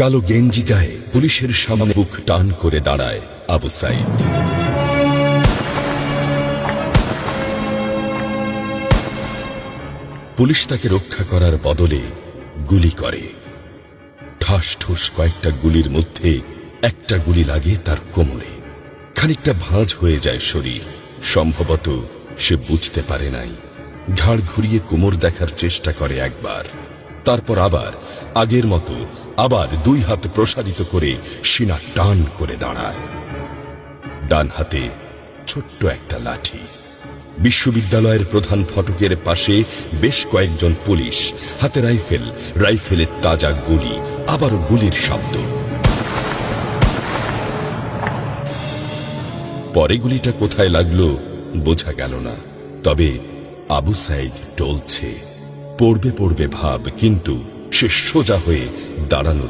কালো গেঞ্জি গায়ে পুলিশের সামনে বুক টান করে দাঁড়ায় আবু সাইদ। পুলিশ তাকে রক্ষা করার বদলে গুলি করে। ঠাস ঠুস কয়েকটা গুলির মধ্যে একটা গুলি লাগে তার কোমরে। খানিকটা ভাঁজ হয়ে যায় শরীর। সম্ভবত সে বুঝতে পারে নাই। ঘাড় ঘুরিয়ে কোমর দেখার চেষ্টা করে একবার, তারপর আবার আগের মতো আবার দুই হাত প্রসারিত করে সিনা টান করে দাঁড়ায়। ডান হাতে ছোট্ট একটা লাঠি। বিশ্ববিদ্যালয়ের প্রধান ফটকের পাশে বেশ কয়েকজন পুলিশ, হাতে রাইফেল, রাইফেলের তাজা গুলি, আবারও গুলির শব্দ। পরে গুলিটা কোথায় লাগলো বোঝা গেল না। তবে আবু সাইদ টলছে, পড়বে পড়বে ভাব, কিন্তু সে সোজা হয়ে দাঁড়ানোর